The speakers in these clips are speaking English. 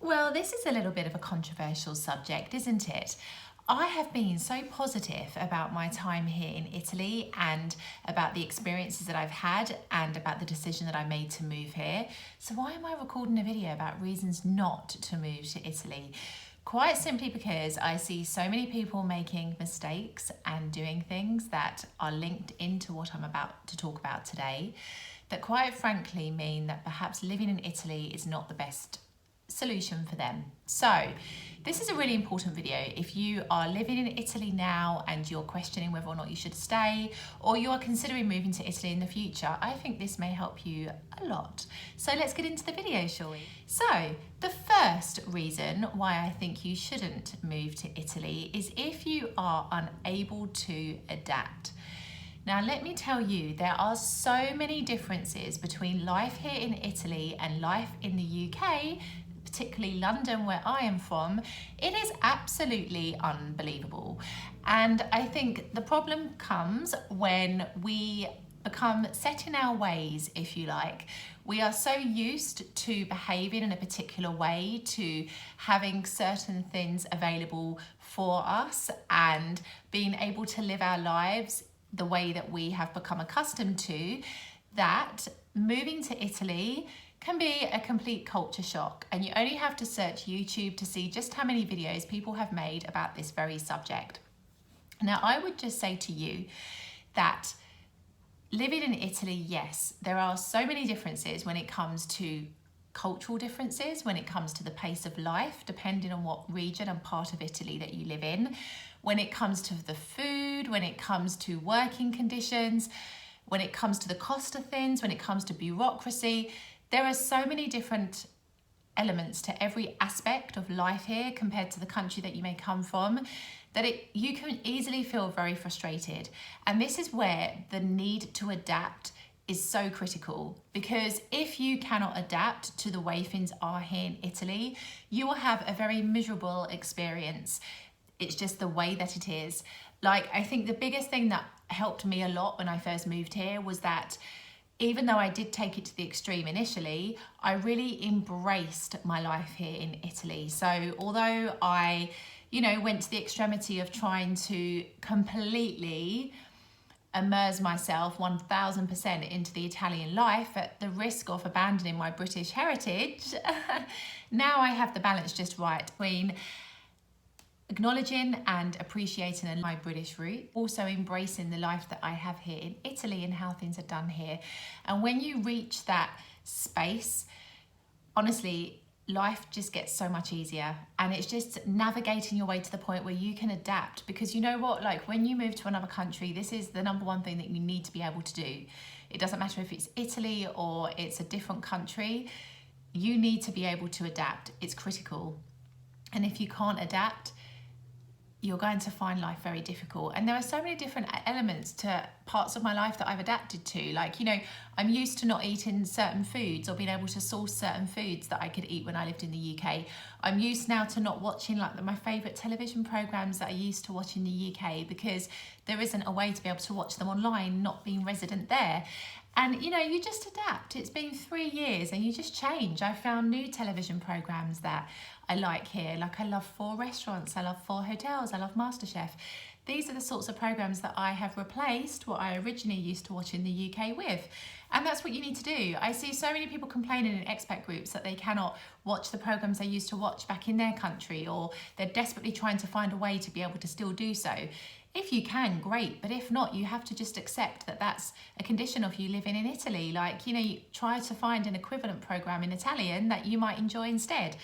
Well, this is a little bit of a controversial subject, isn't it? I have been so positive about my time here in Italy and about the experiences that I've had and about the decision that I made to move here. So why am I recording a video about reasons not to move to Italy? Quite simply because I see so many people making mistakes and doing things that are linked into what I'm about to talk about today that quite frankly mean that perhaps living in Italy is not the best solution for them. So this is a really important video if you are living in Italy now and you're questioning whether or not you should stay, or you are considering moving to Italy in the future. I think this may help you a lot. So let's get into the video, shall we? So the first reason why I think you shouldn't move to Italy is if you are unable to adapt. Now, let me tell you, there are so many differences between life here in Italy and life in the UK, particularly London, where I am from. It is absolutely unbelievable. And I think the problem comes when we become set in our ways, if you like. We are so used to behaving in a particular way, to having certain things available for us and being able to live our lives the way that we have become accustomed to, that moving to Italy can be a complete culture shock. And you only have to search YouTube to see just how many videos people have made about this very subject. Now, I would just say to you that living in Italy, yes, there are so many differences when it comes to cultural differences, when it comes to the pace of life, depending on what region and part of Italy that you live in, when it comes to the food, when it comes to working conditions, when it comes to the cost of things, when it comes to bureaucracy. There are so many different elements to every aspect of life here compared to the country that you may come from, that you can easily feel very frustrated. And this is where the need to adapt is so critical, because if you cannot adapt to the way things are here in Italy, you will have a very miserable experience. It's just the way that it is. Like, I think the biggest thing that helped me a lot when I first moved here was that even though I did take it to the extreme initially, I really embraced my life here in Italy. So although I, went to the extremity of trying to completely immerse myself 1000% into the Italian life at the risk of abandoning my British heritage, now I have the balance just right between acknowledging and appreciating my British root, also embracing the life that I have here in Italy and how things are done here. And when you reach that space, honestly, life just gets so much easier, and it's just navigating your way to the point where you can adapt. Because you know what, like when you move to another country, this is the number one thing that you need to be able to do. It doesn't matter if it's Italy or it's a different country, you need to be able to adapt. It's critical. And if you can't adapt, you're going to find life very difficult. And there are so many different elements to parts of my life that I've adapted to. Like, I'm used to not eating certain foods or being able to source certain foods that I could eat when I lived in the UK. I'm used now to not watching my favourite television programmes that I used to watch in the UK, because there isn't a way to be able to watch them online, not being resident there. And you just adapt. It's been 3 years and you just change. I found new television programmes that I like here. Like, I love 4 restaurants, I love 4 hotels, I love MasterChef. These are the sorts of programmes that I have replaced what I originally used to watch in the UK with. And that's what you need to do. I see so many people complaining in expat groups that they cannot watch the programmes they used to watch back in their country, or they're desperately trying to find a way to be able to still do so. If you can, great, but if not, you have to just accept that that's a condition of you living in Italy. Like, you try to find an equivalent programme in Italian that you might enjoy instead.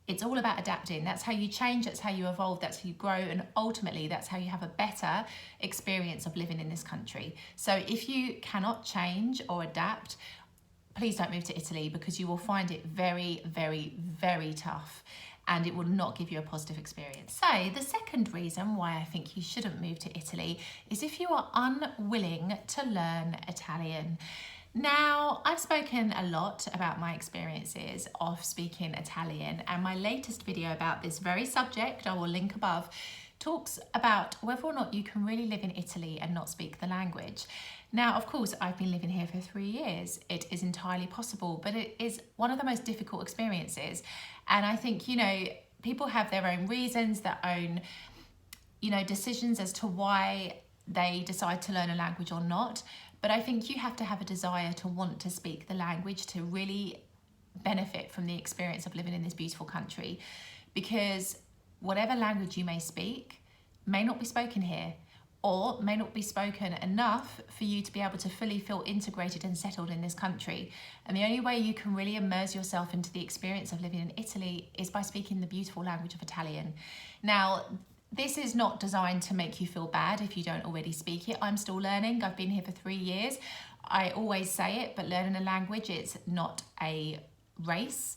It's all about adapting. That's how you change, that's how you evolve, that's how you grow, and ultimately that's how you have a better experience of living in this country. So if you cannot change or adapt, please don't move to Italy, because you will find it very, very, very tough, and it will not give you a positive experience. So the second reason why I think you shouldn't move to Italy is if you are unwilling to learn Italian. Now, I've spoken a lot about my experiences of speaking Italian, and my latest video about this very subject, I will link above, talks about whether or not you can really live in Italy and not speak the language. Now, of course, I've been living here for 3 years. It is entirely possible, but it is one of the most difficult experiences. And I think, people have their own reasons, their own, decisions as to why they decide to learn a language or not. But I think you have to have a desire to want to speak the language to really benefit from the experience of living in this beautiful country. Because whatever language you may speak may not be spoken here, or may not be spoken enough for you to be able to fully feel integrated and settled in this country. And the only way you can really immerse yourself into the experience of living in Italy is by speaking the beautiful language of Italian. Now, this is not designed to make you feel bad if you don't already speak it. I'm still learning. I've been here for 3 years. I always say it, but learning a language, it's not a race.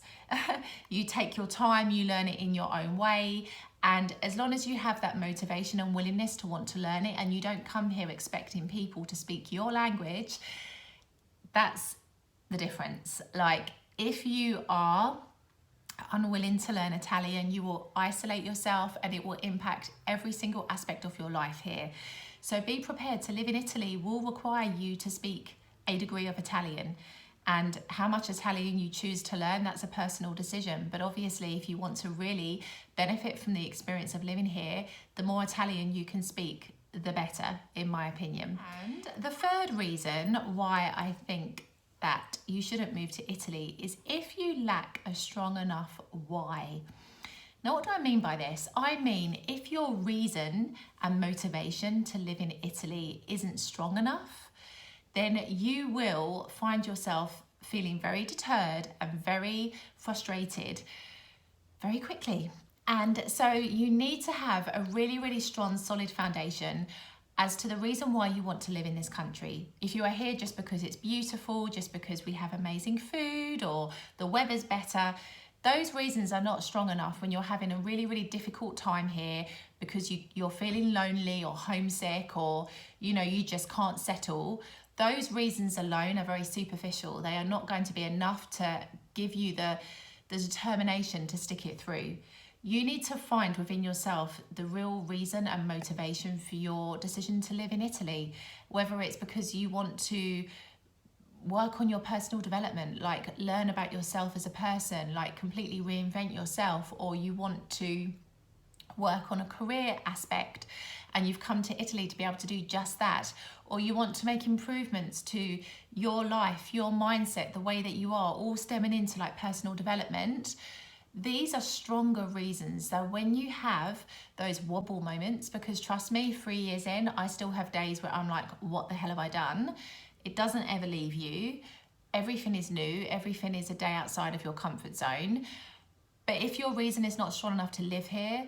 You take your time, you learn it in your own way. And as long as you have that motivation and willingness to want to learn it, and you don't come here expecting people to speak your language, that's the difference. Like, if you are unwilling to learn Italian, you will isolate yourself and it will impact every single aspect of your life here. So be prepared to live in Italy will require you to speak a degree of Italian. And how much Italian you choose to learn, that's a personal decision. But obviously, if you want to really benefit from the experience of living here, the more Italian you can speak, the better, in my opinion. And the third reason why I think that you shouldn't move to Italy is if you lack a strong enough why. Now, what do I mean by this? I mean, if your reason and motivation to live in Italy isn't strong enough, then you will find yourself feeling very deterred and very frustrated very quickly. And so you need to have a really, really strong, solid foundation as to the reason why you want to live in this country. If you are here just because it's beautiful, just because we have amazing food or the weather's better, those reasons are not strong enough when you're having a really, really difficult time here because you're feeling lonely or homesick or, you just can't settle. Those reasons alone are very superficial. They are not going to be enough to give you the determination to stick it through. You need to find within yourself the real reason and motivation for your decision to live in Italy, whether it's because you want to work on your personal development, like learn about yourself as a person, like completely reinvent yourself, or you want to work on a career aspect and you've come to Italy to be able to do just that, or you want to make improvements to your life, your mindset, the way that you are, all stemming into like personal development. These are stronger reasons. So when you have those wobble moments, because trust me, 3 years in, I still have days where I'm like, what the hell have I done? It doesn't ever leave you. Everything is new. Everything is a day outside of your comfort zone. But if your reason is not strong enough to live here,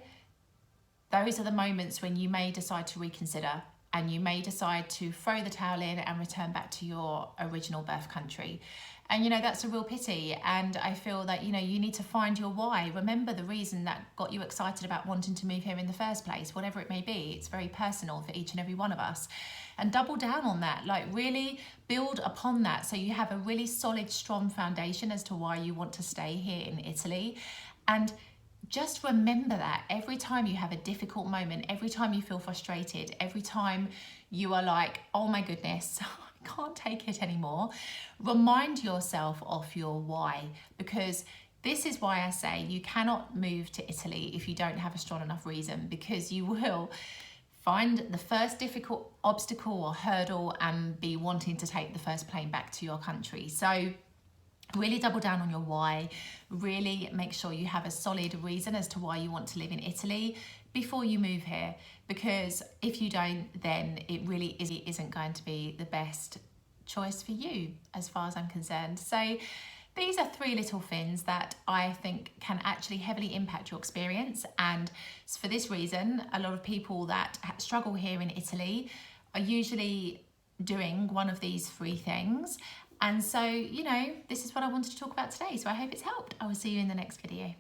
those are the moments when you may decide to reconsider and you may decide to throw the towel in and return back to your original birth country. And that's a real pity. And I feel that, you need to find your why. Remember the reason that got you excited about wanting to move here in the first place, whatever it may be. It's very personal for each and every one of us. And double down on that, like really build upon that so you have a really solid, strong foundation as to why you want to stay here in Italy. And just remember that every time you have a difficult moment, every time you feel frustrated, every time you are like, oh my goodness, I can't take it anymore, remind yourself of your why, because this is why I say you cannot move to Italy if you don't have a strong enough reason, because you will find the first difficult obstacle or hurdle and be wanting to take the first plane back to your country. So really double down on your why. Really make sure you have a solid reason as to why you want to live in Italy before you move here, because if you don't, then it really isn't going to be the best choice for you as far as I'm concerned. So these are 3 little things that I think can actually heavily impact your experience. And for this reason, a lot of people that struggle here in Italy are usually doing one of these 3 things. And so, this is what I wanted to talk about today. So I hope it's helped. I will see you in the next video.